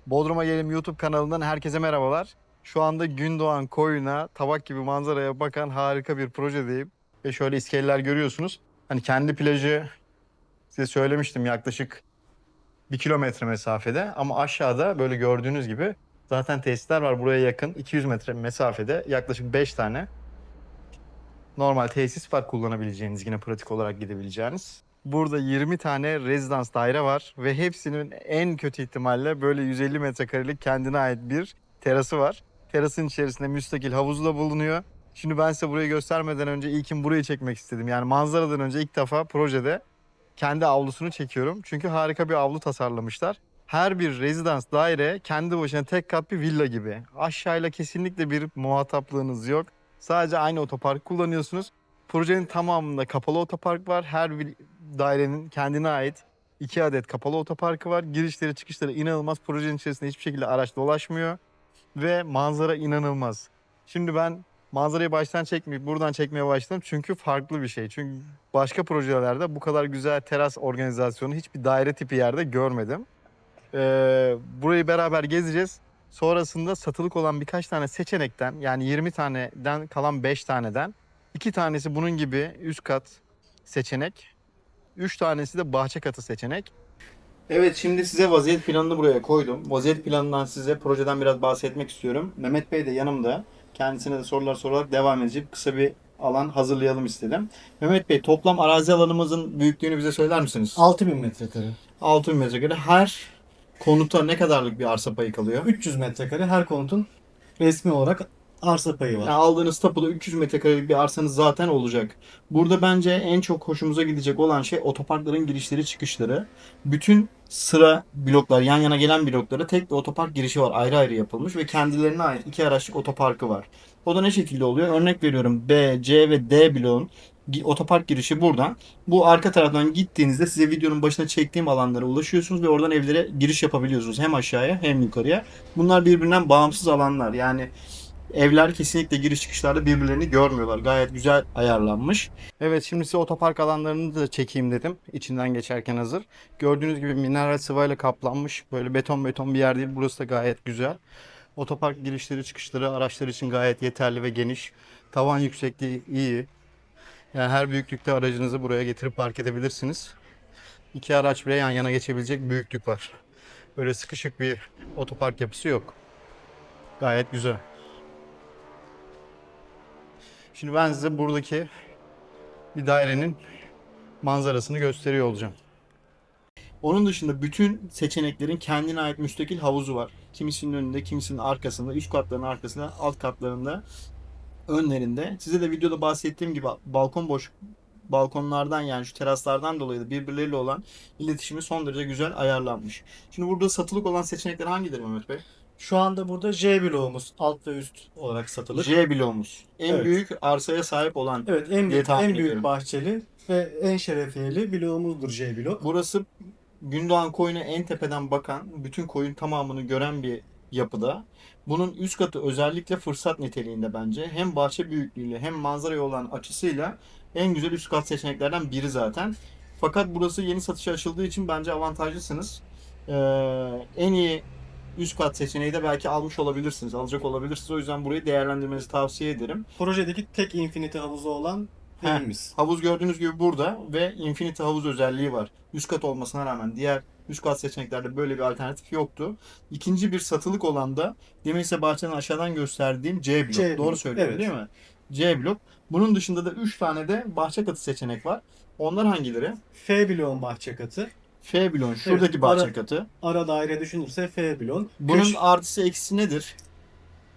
Bodrum'a Gelin YouTube kanalından herkese merhabalar. Şu anda Gündoğan koyuna, tabak gibi manzaraya bakan harika bir projedeyim. Ve şöyle iskeleler görüyorsunuz. Hani kendi plajı size söylemiştim yaklaşık 1 kilometre mesafede. Ama aşağıda böyle gördüğünüz gibi zaten tesisler var buraya yakın. 200 metre mesafede yaklaşık 5 tane normal tesis var kullanabileceğiniz, yine pratik olarak gidebileceğiniz. Burada 20 tane rezidans daire var ve hepsinin en kötü ihtimalle böyle 150 metrekarelik kendine ait bir terası var. Terasın içerisinde müstakil havuzu da bulunuyor. Şimdi ben size burayı göstermeden önce ilkin burayı çekmek istedim. Yani manzaradan önce ilk defa projede kendi avlusunu çekiyorum. Çünkü harika bir avlu tasarlamışlar. Her bir rezidans daire kendi başına tek kat bir villa gibi. Aşağıyla kesinlikle bir muhataplığınız yok. Sadece aynı otopark kullanıyorsunuz. Projenin tamamında kapalı otopark var. Dairenin kendine ait 2 adet kapalı otoparkı var. Girişleri çıkışları inanılmaz. Projenin içerisinde hiçbir şekilde araç dolaşmıyor. Ve manzara inanılmaz. Şimdi ben manzarayı baştan çekmeyip buradan çekmeye başladım. Çünkü farklı bir şey. Çünkü başka projelerde bu kadar güzel teras organizasyonu hiçbir daire tipi yerde görmedim. Burayı beraber gezeceğiz. Sonrasında satılık olan birkaç tane seçenekten, yani 20 taneden kalan 5 taneden 2 tanesi bunun gibi üst kat seçenek, 3 tanesi de bahçe katı seçenek. Evet, şimdi size vaziyet planını buraya koydum. Vaziyet planından size projeden biraz bahsetmek istiyorum. Mehmet Bey de yanımda. Kendisine de sorular sorarak devam edecek. Kısa bir alan hazırlayalım istedim. Mehmet Bey, toplam arazi alanımızın büyüklüğünü bize söyler misiniz? 6000 metrekare. 6000 metrekare. Her konuta ne kadarlık bir arsa payı kalıyor? 300 metrekare her konutun resmi olarak arsa payı Yani var. aldığınız tapuda 300 metrekarelik bir arsanız zaten olacak. Burada bence en çok hoşumuza gidecek olan şey otoparkların girişleri çıkışları. Bütün sıra bloklar, yan yana gelen bloklara tek bir otopark girişi var. Ayrı ayrı yapılmış ve kendilerine ait 2 araçlık otoparkı var. O da ne şekilde oluyor? Örnek veriyorum, B, C ve D bloğun otopark girişi buradan. Bu arka taraftan gittiğinizde size videonun başına çektiğim alanlara ulaşıyorsunuz ve oradan evlere giriş yapabiliyorsunuz. Hem aşağıya hem yukarıya. Bunlar birbirinden bağımsız alanlar. Yani evler kesinlikle giriş çıkışlarda birbirlerini görmüyorlar. Gayet güzel ayarlanmış. Evet, şimdi size otopark alanlarını da çekeyim dedim. İçinden geçerken hazır. Gördüğünüz gibi mineral sıvayla kaplanmış. Böyle beton bir yer değil. Burası da gayet güzel. Otopark girişleri çıkışları araçlar için gayet yeterli ve geniş. Tavan yüksekliği iyi. Yani her büyüklükte aracınızı buraya getirip park edebilirsiniz. 2 araç bile yan yana geçebilecek büyüklük var. Böyle sıkışık bir otopark yapısı yok. Gayet güzel. Şimdi ben size buradaki bir dairenin manzarasını gösteriyor olacağım. Onun dışında bütün seçeneklerin kendine ait müstakil havuzu var. Kimisinin önünde, kimisinin arkasında, üst katların arkasında, alt katlarında, önlerinde. Size de videoda bahsettiğim gibi balkonlardan, yani şu teraslardan dolayı da birbirleriyle olan iletişimi son derece güzel ayarlanmış. Şimdi burada satılık olan seçenekler hangileri Mehmet Bey? Şu anda burada J bloğumuz alt ve üst olarak satılık. J bloğumuz. En Evet. büyük arsaya sahip olan Evet, en diye büyük, tahmin en büyük ediyorum. bahçeli ve en şerefiyeli bloğumuzdur J blok. Burası Gündoğan koyuna en tepeden bakan, bütün koyun tamamını gören bir yapıda. Bunun üst katı özellikle fırsat niteliğinde bence. Hem bahçe büyüklüğüyle hem manzaraya olan açısıyla en güzel üst kat seçeneklerden biri zaten. Fakat burası yeni satışa açıldığı için bence avantajlısınız. Ee, En iyi üst kat seçeneği de belki almış olabilirsiniz, alacak olabilirsiniz. O yüzden burayı değerlendirmenizi tavsiye ederim. Projedeki tek infinity havuzu olan Heh, evimiz. havuz gördüğünüz gibi burada ve Infinity havuz özelliği var. Üst kat olmasına rağmen diğer üst kat seçeneklerde böyle bir alternatif yoktu. İkinci bir satılık olan da demin ise bahçenin aşağıdan gösterdiğim C blok. C Doğru blok, söylüyorum evet. değil mi? C blok. Bunun dışında da 3 tane de bahçe katı seçenek var. Onlar hangileri? F bloğun bahçe katı. F bloğun şuradaki Evet, bahçe katı. Ara daire düşünürse F bloğun. Bunun artısı eksisi nedir?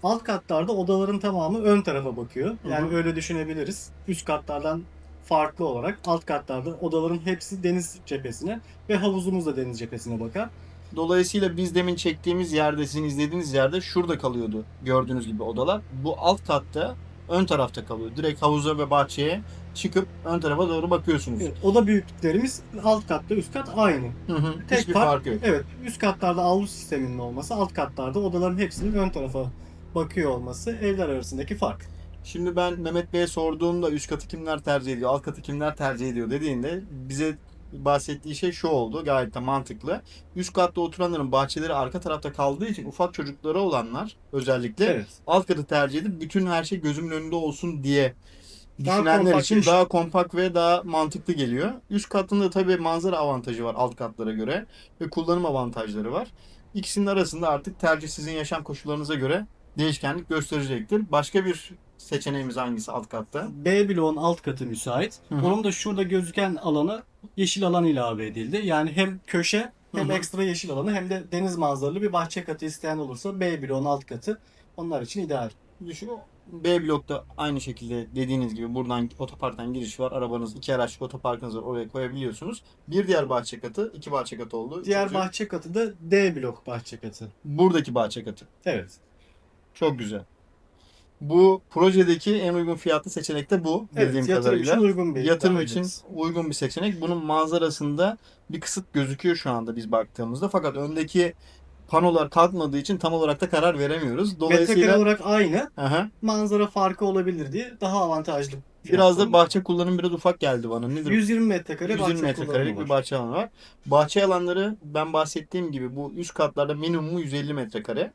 Alt katlarda odaların tamamı ön tarafa bakıyor. Yani Hı hı. öyle düşünebiliriz. Üst katlardan farklı olarak alt katlarda odaların hepsi deniz cephesine ve havuzumuz da deniz cephesine bakar. Dolayısıyla biz demin çektiğimiz yerde, sizin izlediğiniz yerde şurada kalıyordu gördüğünüz gibi odalar. Bu alt katta ön tarafta kalıyor. Direkt havuza ve bahçeye çıkıp ön tarafa doğru bakıyorsunuz. Evet, oda büyüklüklerimiz alt katta üst kat aynı. Hı hı. Tek Hiçbir fark, farkı yok. evet, üst katlarda avlu sisteminin olması, alt katlarda odaların hepsinin ön tarafa bakıyor olması evler arasındaki fark. Şimdi ben Mehmet Bey'e sorduğumda üst katı kimler tercih ediyor, alt katı kimler tercih ediyor dediğinde bize bahsettiği şey şu oldu. Gayet de mantıklı. Üst katta oturanların bahçeleri arka tarafta kaldığı için ufak çocukları olanlar özellikle Evet. alt katı tercih edip bütün her şey gözümün önünde olsun diye Daha düşünenler kompakt için yaşam. daha kompakt ve daha mantıklı geliyor. Üst katında tabii manzara avantajı var alt katlara göre ve kullanım avantajları var. İkisinin arasında artık tercih sizin yaşam koşullarınıza göre değişkenlik gösterecektir. Başka bir seçeneğimiz hangisi alt katta? B bloğun alt katı müsait. Hı hı. Onun da şurada gözüken alanı yeşil alan ilave edildi. Yani hem köşe hem Hı hı. ekstra yeşil alanı hem de deniz manzaralı bir bahçe katı isteyen olursa B bloğun alt katı onlar için ideal. Düşün, B blokta aynı şekilde dediğiniz gibi buradan otoparktan giriş var. Arabanız, iki araçlık otoparkınız var. Oraya koyabiliyorsunuz. Bir diğer bahçe katı, iki bahçe katı oldu. Diğer Üçüncü, bahçe katı da D blok bahçe katı. buradaki bahçe katı. Evet. Çok güzel. Bu projedeki en uygun fiyatlı seçenek de bu bildiğim Evet, yatırım için kadarıyla. uygun bir Yatırım dairemiz. için uygun bir seçenek. Bunun manzarasında bir kısıt gözüküyor şu anda biz baktığımızda. Fakat öndeki panolar kalkmadığı için tam olarak da karar veremiyoruz. Metrekare Dolayısıyla olarak aynı. aha, Manzara farkı olabilir diye daha avantajlı. biraz da fiyatlı. bahçe kullanımı biraz ufak geldi bana. Nedir? 120 metrekare 120 bahçe kullanımı metrekarelik bir var. bahçe alanı var. Bahçe alanları ben bahsettiğim gibi bu üst katlarda minimumu 150 metrekare.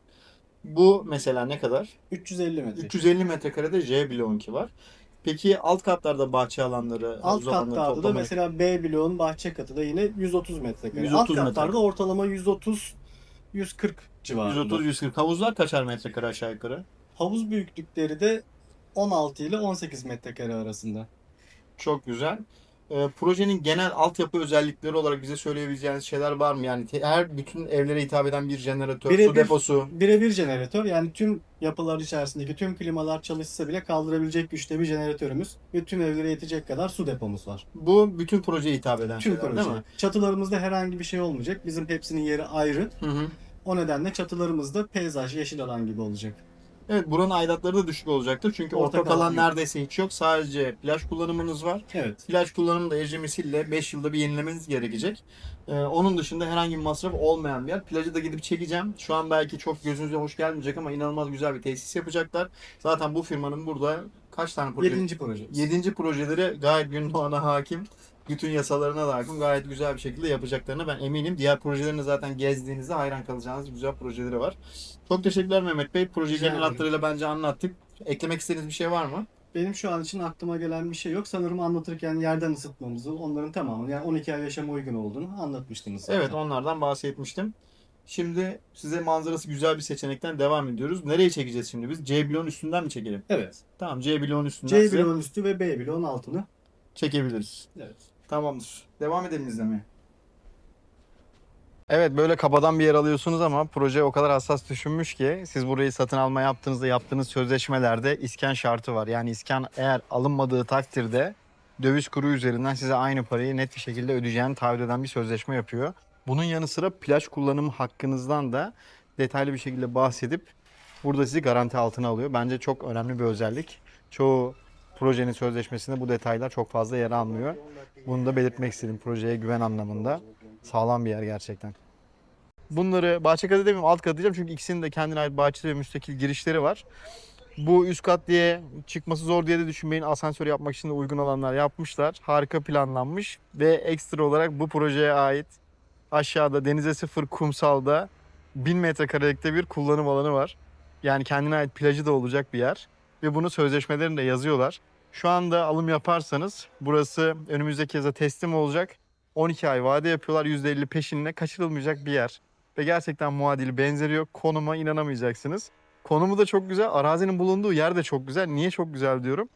Bu mesela ne kadar? 350 metrekare. 350 metrekarede J bloğunki var. Peki alt katlarda bahçe alanları, Alt havuz alanları katlarda da toplamı mesela B bloğun bahçe katı da yine 130 metrekare. 130 Alt katlarda metrekare. ortalama 130-140 civarında. 130-140. Havuzlar kaçar metrekare aşağı yukarı? Havuz büyüklükleri de 16 ile 18 metrekare arasında. Çok güzel. Projenin genel altyapı özellikleri olarak bize söyleyebileceğiniz şeyler var mı? Yani her bütün evlere hitap eden bir jeneratör, su Birebir deposu. birebir jeneratör, yani tüm yapılar içerisindeki tüm klimalar çalışsa bile kaldırabilecek güçte bir jeneratörümüz ve tüm evlere yetecek kadar su depomuz var. Bu bütün projeye hitap eden Tüm şeyler proje. değil mi? Çatılarımızda herhangi bir şey olmayacak. Bizim hepsinin yeri ayrı. Hı hı. O nedenle çatılarımızda peyzaj, yeşil alan gibi olacak. Evet, buranın aidatları da düşük olacaktır. Çünkü Ortak ortak alan alan yok. neredeyse hiç yok. Sadece plaj kullanımınız var. Evet. Plaj kullanımı da ecrimisiyle 5 yılda bir yenilemeniz gerekecek. Onun dışında herhangi bir masraf olmayan bir yer. Plajı da gidip çekeceğim. Şu an belki çok gözünüze hoş gelmeyecek ama inanılmaz güzel bir tesis yapacaklar. Zaten bu firmanın burada kaç tane proje? 7. projemiz. 7. projeleri gayet Gündoğan'a hakim. Bütün yasalarına da hakim. Gayet güzel bir şekilde yapacaklarına ben eminim. Diğer projelerini zaten gezdiğinizde hayran kalacağınız güzel projeleri var. Çok teşekkürler Mehmet Bey. Projeyi Rica genel ederim. hatlarıyla bence anlattık. Eklemek istediğiniz bir şey var mı? Benim şu an için aklıma gelen bir şey yok. Sanırım anlatırken yerden ısıtmamızı, onların tamamını, yani 12 ay yaşama uygun olduğunu anlatmıştınız zaten. Evet, onlardan bahsetmiştim. Şimdi size manzarası güzel bir seçenekten devam ediyoruz. Nereye çekeceğiz şimdi biz? C bloğun üstünden mi çekelim? Evet. Tamam, C bloğun üstünden C size bloğun üstü ve B bloğun altını. çekebiliriz. Evet. Tamamdır. Devam edelim izlemeye. Evet, böyle kabadan bir yer alıyorsunuz ama proje o kadar hassas düşünmüş ki siz burayı satın alma yaptığınızda yaptığınız sözleşmelerde iskan şartı var. Yani iskan eğer alınmadığı takdirde döviz kuru üzerinden size aynı parayı net bir şekilde ödeyeceğini taahhüt eden bir sözleşme yapıyor. Bunun yanı sıra plaj kullanımı hakkınızdan da detaylı bir şekilde bahsedip burada sizi garanti altına alıyor. Bence çok önemli bir özellik. Çoğu projenin sözleşmesinde bu detaylar çok fazla yer almıyor. Bunu da belirtmek istedim, projeye güven anlamında. Sağlam bir yer gerçekten. Bunları bahçe katı demeyeyim, alt katı diyeceğim çünkü ikisinin de kendine ait bahçe ve müstakil girişleri var. Bu üst kat diye çıkması zor diye de düşünmeyin. Asansör yapmak için de uygun alanlar yapmışlar. Harika planlanmış ve ekstra olarak bu projeye ait aşağıda denize sıfır kumsalda 1000 metrekarelikte bir kullanım alanı var. Yani kendine ait plajı da olacak bir yer. Ve bunu sözleşmelerinde yazıyorlar. Şu anda alım yaparsanız burası önümüzdeki yaza teslim olacak. 12 ay vade yapıyorlar. %50 peşinle kaçırılmayacak bir yer. Ve gerçekten muadili benzeriyor. Konuma inanamayacaksınız. Konumu da çok güzel. Arazinin bulunduğu yer de çok güzel. Niye çok güzel diyorum?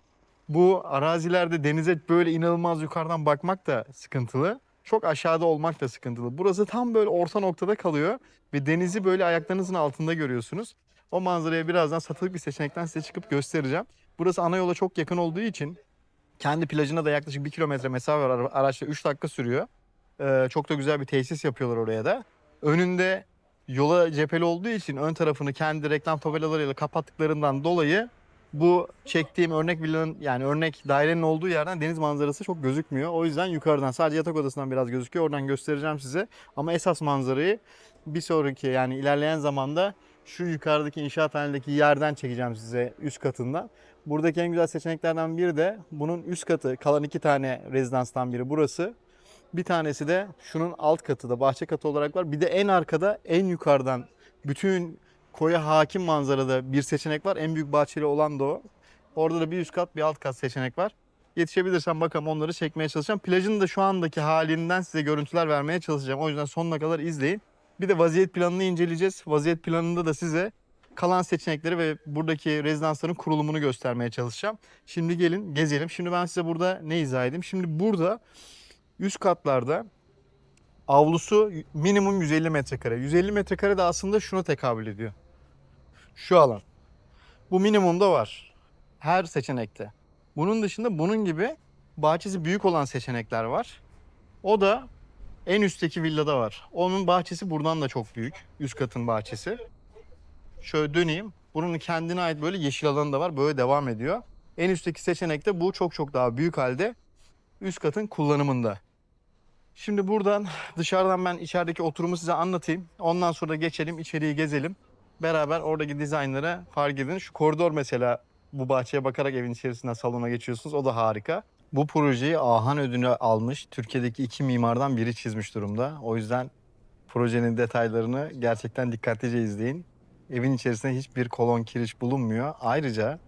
Bu arazilerde denize böyle inanılmaz yukarıdan bakmak da sıkıntılı. Çok aşağıda olmak da sıkıntılı. Burası tam böyle orta noktada kalıyor ve denizi böyle ayaklarınızın altında görüyorsunuz. O manzaraya birazdan satılık bir seçenekten size çıkıp göstereceğim. Burası ana yola çok yakın olduğu için kendi plajına da yaklaşık 1 kilometre mesafe var. Araçla 3 dakika sürüyor. Çok da güzel bir tesis yapıyorlar oraya da. Önünde yola cepheli olduğu için ön tarafını kendi reklam tabelalarıyla kapattıklarından dolayı bu çektiğim örnek villanın, yani örnek dairenin olduğu yerden deniz manzarası çok gözükmüyor. O yüzden yukarıdan sadece yatak odasından biraz gözüküyor. Oradan göstereceğim size. Ama esas manzarayı bir sonraki, yani ilerleyen zamanda şu yukarıdaki inşaat halindeki yerden çekeceğim size, üst katından. Buradaki en güzel seçeneklerden biri de bunun üst katı, kalan 2 tane rezidanstan biri burası. Bir tanesi de şunun alt katı da bahçe katı olarak var. Bir de en arkada en yukarıdan bütün koya hakim manzarada bir seçenek var. En büyük bahçeli olan da o. Orada da bir üst kat bir alt kat seçenek var. Yetişebilirsem bakalım onları çekmeye çalışacağım. Plajın da şu andaki halinden size görüntüler vermeye çalışacağım. O yüzden sonuna kadar izleyin. Bir de vaziyet planını inceleyeceğiz. Vaziyet planında da size kalan seçenekleri ve buradaki rezidansların kurulumunu göstermeye çalışacağım. Şimdi gelin gezelim. Şimdi ben size burada ne izah edeyim? Şimdi burada üst katlarda avlusu minimum 150 metrekare. 150 metrekare de aslında şuna tekabül ediyor. Şu alan. Bu minimumda var. Her seçenekte. Bunun dışında bunun gibi bahçesi büyük olan seçenekler var. O da en üstteki villada var. Onun bahçesi buradan da çok büyük. Üst katın bahçesi. Şöyle döneyim. Bunun kendine ait böyle yeşil alanı da var. Böyle devam ediyor. En üstteki seçenekte bu çok çok daha büyük halde üst katın kullanımında. Şimdi buradan dışarıdan ben içerideki oturumu size anlatayım. Ondan sonra da geçelim içeriği gezelim. Beraber oradaki dizaynlara fark edin. Şu koridor mesela bu bahçeye bakarak evin içerisinden salona geçiyorsunuz. O da harika. Bu projeyi Ahan ödülünü almış Türkiye'deki 2 mimardan biri çizmiş durumda. O yüzden projenin detaylarını gerçekten dikkatlice izleyin. Evin içerisinde hiçbir kolon kiriş bulunmuyor. Ayrıca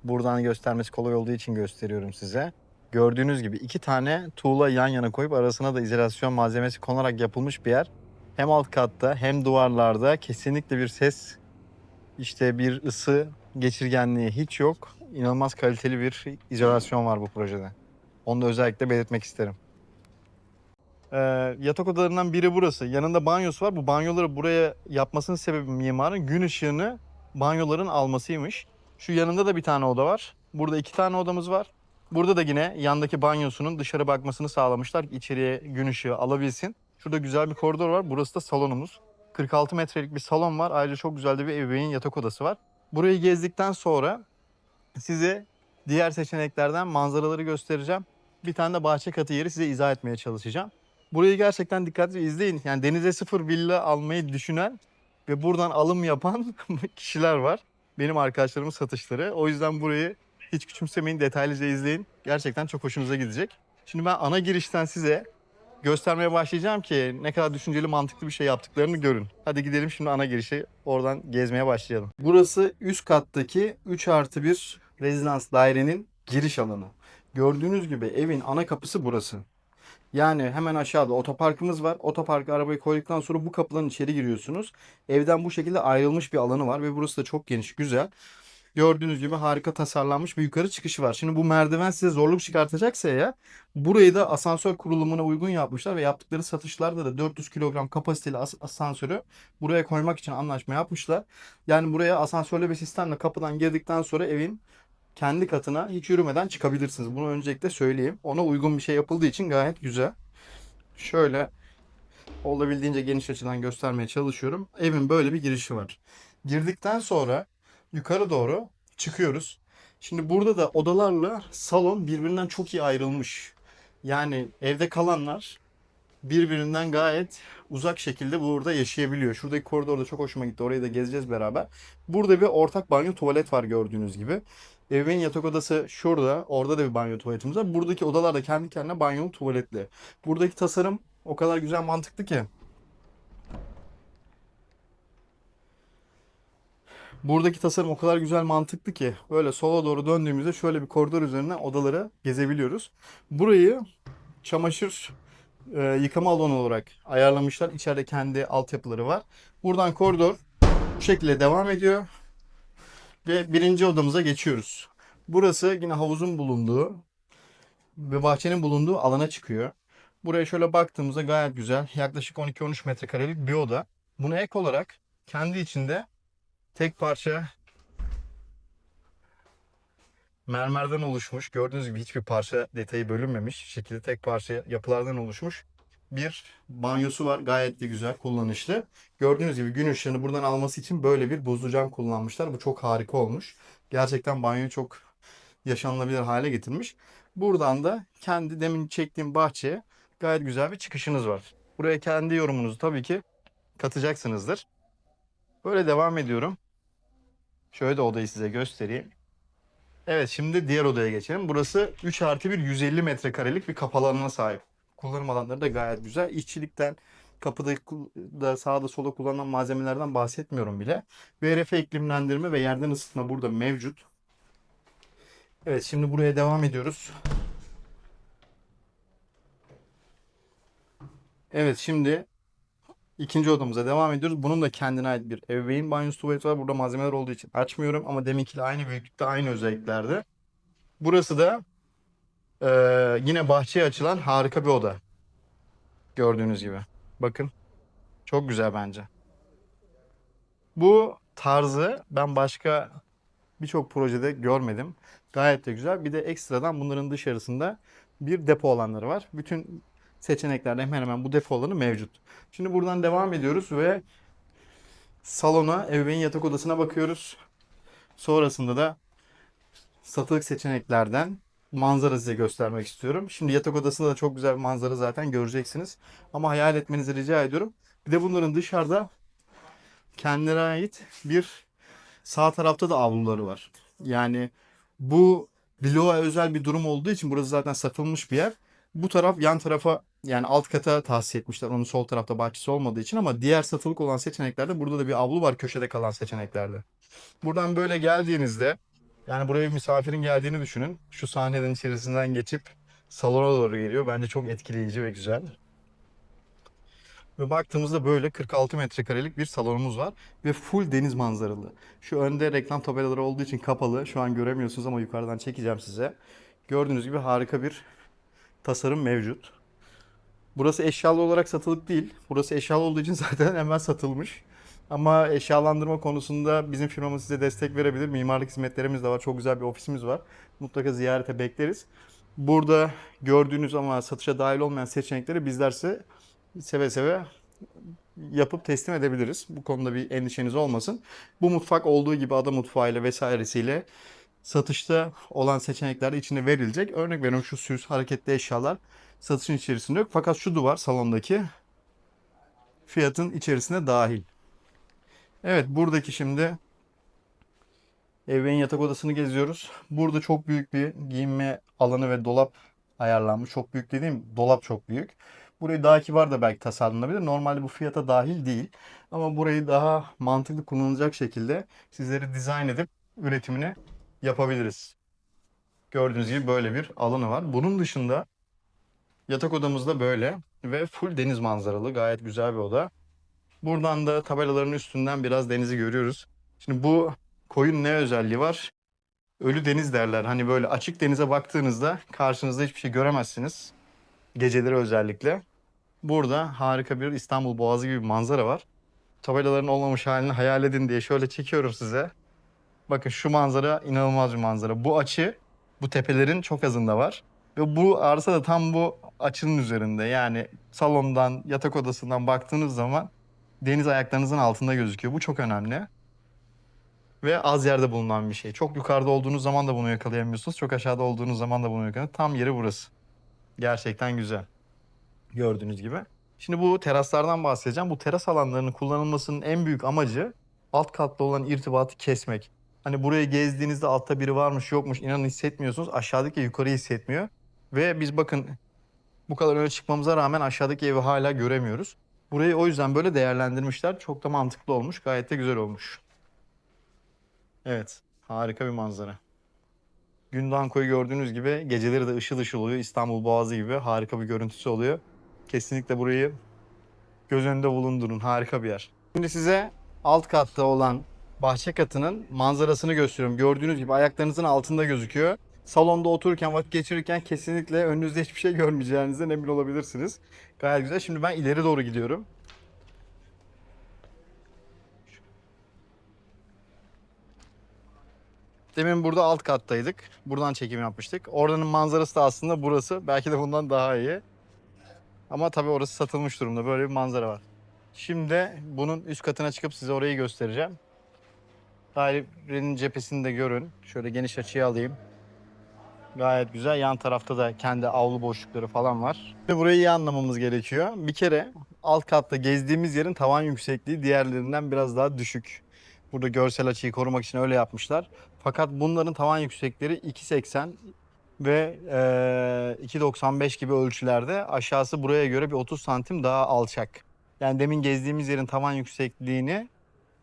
buradan göstermesi kolay olduğu için gösteriyorum size. Gördüğünüz gibi 2 tane tuğla yan yana koyup arasına da izolasyon malzemesi konarak yapılmış bir yer. Hem alt katta hem duvarlarda kesinlikle bir ses, işte bir ısı geçirgenliği hiç yok. İnanılmaz kaliteli bir izolasyon var bu projede. Onu da özellikle belirtmek isterim. Yatak odalarından biri burası. Yanında banyosu var. Bu banyoları buraya yapmasının sebebi mimarın gün ışığını banyoların almasıymış. Şu yanında da bir tane oda var. Burada 2 tane odamız var. Burada da yine yandaki banyosunun dışarı bakmasını sağlamışlar ki içeriye gün ışığı alabilsin. Şurada güzel bir koridor var. Burası da salonumuz. 46 metrelik bir salon var. Ayrıca çok güzel de bir ebeveyn yatak odası var. Burayı gezdikten sonra size diğer seçeneklerden manzaraları göstereceğim. Bir tane de bahçe katı yeri size izah etmeye çalışacağım. Burayı gerçekten dikkatli izleyin. Yani denize sıfır villa almayı düşünen ve buradan alım yapan kişiler var. Benim arkadaşlarımın satışları. O yüzden burayı hiç küçümsemeyin, detaylıca izleyin. Gerçekten çok hoşunuza gidecek. Şimdi ben ana girişten size göstermeye başlayacağım ki ne kadar düşünceli, mantıklı bir şey yaptıklarını görün. Hadi gidelim şimdi ana girişi, oradan gezmeye başlayalım. Burası üst kattaki 3+1 rezidans dairenin giriş alanı. Gördüğünüz gibi evin ana kapısı burası. Yani hemen aşağıda otoparkımız var. Otoparka arabayı koyduktan sonra bu kapıdan içeri giriyorsunuz. Evden bu şekilde ayrılmış bir alanı var ve burası da çok geniş, güzel. Gördüğünüz gibi harika tasarlanmış bir yukarı çıkışı var. Şimdi bu merdiven size zorluk çıkartacaksa eğer, burayı da asansör kurulumuna uygun yapmışlar ve yaptıkları satışlarda da 400 kilogram kapasiteli asansörü buraya koymak için anlaşma yapmışlar. Yani buraya asansörlü bir sistemle kapıdan girdikten sonra evin kendi katına hiç yürümeden çıkabilirsiniz. Bunu öncelikle söyleyeyim. Ona uygun bir şey yapıldığı için gayet güzel. Şöyle olabildiğince geniş açıdan göstermeye çalışıyorum. Evin böyle bir girişi var. Girdikten sonra yukarı doğru çıkıyoruz. Şimdi burada da odalarla salon birbirinden çok iyi ayrılmış. Yani evde kalanlar birbirinden gayet uzak şekilde burada yaşayabiliyor. Şuradaki koridor da çok hoşuma gitti. Orayı da gezeceğiz beraber. Burada bir ortak banyo tuvalet var gördüğünüz gibi. Evimin yatak odası şurada. Orada da bir banyo tuvaletimiz var. Buradaki odalar da kendi kendine banyolu tuvaletli. Buradaki tasarım o kadar güzel, mantıklı ki. Buradaki tasarım o kadar güzel, mantıklı ki böyle sola doğru döndüğümüzde şöyle bir koridor üzerinden odaları gezebiliyoruz. Burayı çamaşır yıkama alanı olarak ayarlamışlar. İçeride kendi altyapıları var. Buradan koridor bu şekilde devam ediyor ve birinci odamıza geçiyoruz. Burası yine havuzun bulunduğu ve bahçenin bulunduğu alana çıkıyor. Buraya şöyle baktığımızda gayet güzel. Yaklaşık 12-13 metrekarelik bir oda. Buna ek olarak kendi içinde tek parça mermerden oluşmuş. Gördüğünüz gibi hiçbir parça detayı bölünmemiş. Şekilde tek parça yapılardan oluşmuş bir banyosu var. Gayet de güzel, kullanışlı. Gördüğünüz gibi gün ışığını buradan alması için böyle bir buzlu cam kullanmışlar. Bu çok harika olmuş. Gerçekten banyoyu çok yaşanılabilir hale getirmiş. Buradan da kendi demin çektiğim bahçeye gayet güzel bir çıkışınız var. Buraya kendi yorumunuzu tabii ki katacaksınızdır. Böyle devam ediyorum. Şöyle de odayı size göstereyim. Evet, şimdi diğer odaya geçelim. Burası 3+1 150 metrekarelik bir kapalı alana sahip. kullanım alanları da gayet güzel. İşçilikten, kapıda da sağda sola kullanılan malzemelerden bahsetmiyorum bile. VRF iklimlendirme ve yerden ısıtma burada mevcut. Evet, şimdi buraya devam ediyoruz. Evet, şimdi ikinci odamıza devam ediyoruz. Bunun da kendine ait bir ebeveyn banyosu, tuvaleti var. Burada malzemeler olduğu için açmıyorum ama deminkiyle aynı büyüklükte, aynı özelliklerde. Burası da yine bahçeye açılan harika bir oda. Gördüğünüz gibi. Bakın, çok güzel bence. Bu tarzı ben başka birçok projede görmedim. Gayet de güzel. Bir de ekstradan bunların dışarısında bir depo alanları var. Bütün seçeneklerde hemen hemen bu depo alanı mevcut. Şimdi buradan devam ediyoruz ve salona, ebeveyn yatak odasına bakıyoruz. Sonrasında da satılık seçeneklerden manzara size göstermek istiyorum. Şimdi yatak odasında da çok güzel bir manzara zaten göreceksiniz. Ama hayal etmenizi rica ediyorum. Bir de bunların dışarıda kendilerine ait bir sağ tarafta da avluları var. Yani bu bloğa özel bir durum olduğu için burası zaten satılmış bir yer. Bu taraf yan tarafa, yani alt kata tahsis etmişler. Onun sol tarafta bahçesi olmadığı için, ama diğer satılık olan seçeneklerde burada da bir avlu var, köşede kalan seçeneklerde. Buradan böyle geldiğinizde, yani buraya bir misafirin geldiğini düşünün. Şu sahneden içerisinden geçip salona doğru geliyor. Bence çok etkileyici ve güzel. Ve baktığımızda böyle 46 metrekarelik bir salonumuz var ve full deniz manzaralı. Şu önde reklam tabelaları olduğu için kapalı. Şu an göremiyorsunuz ama yukarıdan çekeceğim size. Gördüğünüz gibi harika bir tasarım mevcut. Burası eşyalı olarak satılık değil. Burası eşyalı olduğu için zaten hemen satılmış. Ama eşyalandırma konusunda bizim firmamız size destek verebilir. Mimarlık hizmetlerimiz de var. Çok güzel bir ofisimiz var. Mutlaka ziyarete bekleriz. Burada gördüğünüz ama satışa dahil olmayan seçenekleri bizler size seve seve yapıp teslim edebiliriz. Bu konuda bir endişeniz olmasın. Bu mutfak olduğu gibi ada mutfağıyla vesairesiyle satışta olan seçenekler de içine verilecek. Örnek veriyorum, şu süs, hareketli eşyalar satışın içerisinde yok. Fakat şu duvar salondaki fiyatın içerisine dahil. Evet, buradaki şimdi ebeveyn yatak odasını geziyoruz. Burada çok büyük bir giyinme alanı ve dolap ayarlanmış. Çok büyük dediğim, dolap çok büyük. Burayı daha kibar da belki tasarlanabilir. Normalde bu fiyata dahil değil. Ama burayı daha mantıklı kullanılacak şekilde sizleri dizayn edip üretimini yapabiliriz. Gördüğünüz gibi böyle bir alanı var. Bunun dışında yatak odamız da böyle ve full deniz manzaralı. Gayet güzel bir oda. Buradan da tabelaların üstünden biraz denizi görüyoruz. Şimdi bu koyun ne özelliği var? Ölü deniz derler. Hani böyle açık denize baktığınızda karşınızda hiçbir şey göremezsiniz. Geceleri özellikle. Burada harika bir İstanbul Boğazı gibi bir manzara var. Tabelaların olmamış halini hayal edin diye şöyle çekiyorum size. Bakın, şu manzara inanılmaz bir manzara. Bu açı bu tepelerin çok azında var. Ve bu arsa da tam bu açının üzerinde. Yani salondan, yatak odasından baktığınız zaman deniz ayaklarınızın altında gözüküyor. Bu çok önemli. Ve az yerde bulunan bir şey. Çok yukarıda olduğunuz zaman da bunu yakalayamıyorsunuz. Çok aşağıda olduğunuz zaman da bunu yakalayamıyorsunuz. Tam yeri burası. Gerçekten güzel. Gördüğünüz gibi. Şimdi bu teraslardan bahsedeceğim. Bu teras alanlarının kullanılmasının en büyük amacı alt katlı olan irtibatı kesmek. Hani burayı gezdiğinizde altta biri varmış yokmuş inanın hissetmiyorsunuz. Aşağıdaki yukarıyı hissetmiyor. Ve biz bakın, bu kadar öne çıkmamıza rağmen aşağıdaki evi hala göremiyoruz. Burayı o yüzden böyle değerlendirmişler. Çok da mantıklı olmuş. Gayet de güzel olmuş. Evet, harika bir manzara. Gündoğan Koyu gördüğünüz gibi geceleri de ışıl ışıl oluyor. İstanbul Boğazı gibi harika bir görüntüsü oluyor. Kesinlikle burayı göz önünde bulundurun. Harika bir yer. Şimdi size alt katta olan bahçe katının manzarasını gösteriyorum. Gördüğünüz gibi ayaklarınızın altında gözüküyor. Salonda otururken, vakit geçirirken kesinlikle önünüzde hiçbir şey görmeyeceğinizden emin olabilirsiniz. Gayet güzel. Şimdi ben ileri doğru gidiyorum. Demin burada alt kattaydık. Buradan çekim yapmıştık. Oranın manzarası da aslında burası. Belki de bundan daha iyi. Ama tabii orası satılmış durumda. Böyle bir manzara var. Şimdi bunun üst katına çıkıp size orayı göstereceğim. Dairenin cephesini de görün. Şöyle geniş açıya alayım. Gayet güzel. Yan tarafta da kendi avlu boşlukları falan var. Ve burayı iyi anlamamız gerekiyor. Bir kere alt katta gezdiğimiz yerin tavan yüksekliği diğerlerinden biraz daha düşük. Burada görsel açıyı korumak için öyle yapmışlar. Fakat bunların tavan yüksekleri 2.80, ve 2.95 gibi ölçülerde. Aşağısı buraya göre bir 30 santim daha alçak. Yani demin gezdiğimiz yerin tavan yüksekliğini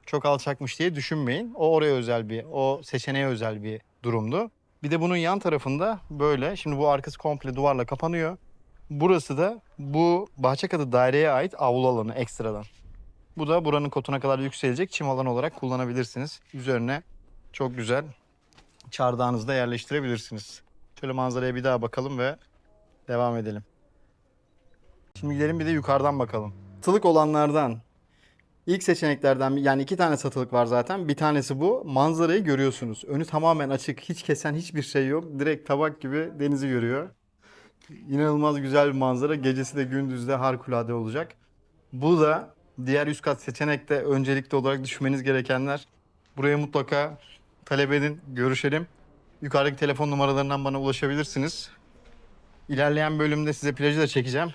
çok alçakmış diye düşünmeyin. O oraya özel bir, o seçeneğe özel bir durumdu. Bir de bunun yan tarafında böyle, şimdi bu arkası komple duvarla kapanıyor. Burası da bu Bahçekatı daireye ait avlu alanı ekstradan. Bu da buranın kotuna kadar yükselecek çim alanı olarak kullanabilirsiniz. Üzerine çok güzel çardağınızı da yerleştirebilirsiniz. Şöyle manzaraya bir daha bakalım ve devam edelim. Şimdi gidelim bir de yukarıdan bakalım. Satılık olanlardan ilk seçeneklerden yani 2 tane satılık var zaten. Bir tanesi bu. Manzarayı görüyorsunuz. Önü tamamen açık. Hiç kesen hiçbir şey yok. Direkt tabak gibi denizi görüyor. İnanılmaz güzel bir manzara. Gecesi de gündüz de harikulade olacak. Bu da diğer üst kat seçenekte öncelikli olarak düşünmeniz gerekenler. Buraya mutlaka talep edin, görüşelim. Yukarıdaki telefon numaralarından bana ulaşabilirsiniz. İlerleyen bölümde size plajı da çekeceğim.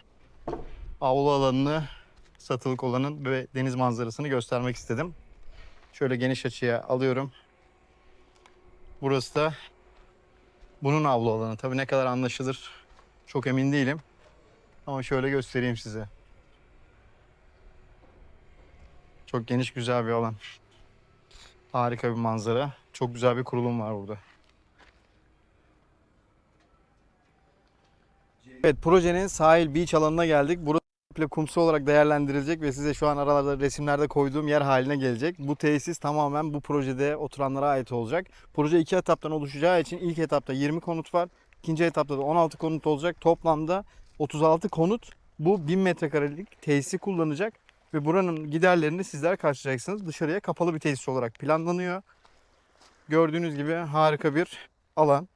Avlu alanını, satılık olanın ve deniz manzarasını göstermek istedim. Şöyle geniş açıya alıyorum. Burası da bunun avlu alanı. Tabii ne kadar anlaşılır çok emin değilim. Ama şöyle göstereyim size. Çok geniş, güzel bir alan. Harika bir manzara. Çok güzel bir kurulum var burada. Evet, projenin sahil beach alanına geldik. Burası komple kumsu olarak değerlendirilecek ve size şu an aralarda resimlerde koyduğum yer haline gelecek. Bu tesis tamamen bu projede oturanlara ait olacak. Proje 2 etaptan oluşacağı için ilk etapta 20 konut var. İkinci etapta da 16 konut olacak. Toplamda 36 konut bu 1000 metrekarelik tesisi kullanacak ve buranın giderlerini sizler karşılayacaksınız. Dışarıya kapalı bir tesis olarak planlanıyor. Gördüğünüz gibi harika bir alan.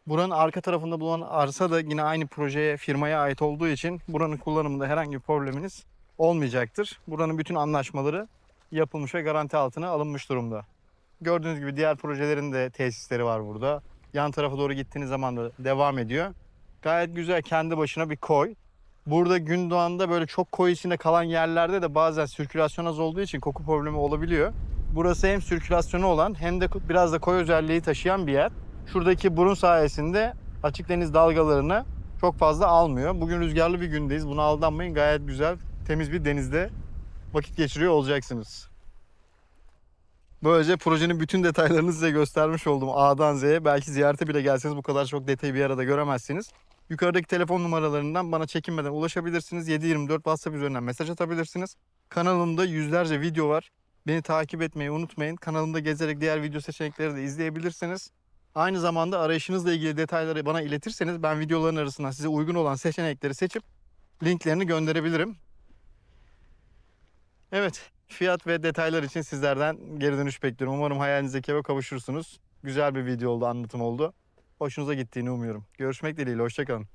Buranın arka tarafında bulunan arsa da yine aynı projeye, firmaya ait olduğu için buranın kullanımında herhangi bir probleminiz olmayacaktır. Buranın bütün anlaşmaları yapılmış ve garanti altına alınmış durumda. Gördüğünüz gibi diğer projelerin de tesisleri var burada. Yan tarafa doğru gittiğiniz zaman da devam ediyor. Gayet güzel, kendi başına bir koy. Burada Gündoğan'da böyle çok koy içinde kalan yerlerde de bazen sirkülasyon az olduğu için koku problemi olabiliyor. Burası hem sirkülasyonu olan hem de biraz da koy özelliği taşıyan bir yer. Şuradaki burun sayesinde açık deniz dalgalarını çok fazla almıyor. Bugün rüzgarlı bir gündeyiz. Buna aldanmayın. Gayet güzel, temiz bir denizde vakit geçiriyor olacaksınız. Böylece projenin bütün detaylarını size göstermiş oldum A'dan Z'ye. Belki ziyarete bile gelseniz bu kadar çok detayı bir arada göremezsiniz. Yukarıdaki telefon numaralarından bana çekinmeden ulaşabilirsiniz. 7/24 WhatsApp üzerinden mesaj atabilirsiniz. Kanalımda yüzlerce video var. Beni takip etmeyi unutmayın. Kanalımda gezerek diğer video seçenekleri de izleyebilirsiniz. Aynı zamanda arayışınızla ilgili detayları bana iletirseniz ben videoların arasından size uygun olan seçenekleri seçip linklerini gönderebilirim. Evet, fiyat ve detaylar için sizlerden geri dönüş bekliyorum. Umarım hayalinizdeki eve kavuşursunuz. Güzel bir video oldu, anlatım oldu. Hoşunuza gittiğini umuyorum. Görüşmek dileğiyle, hoşça kalın.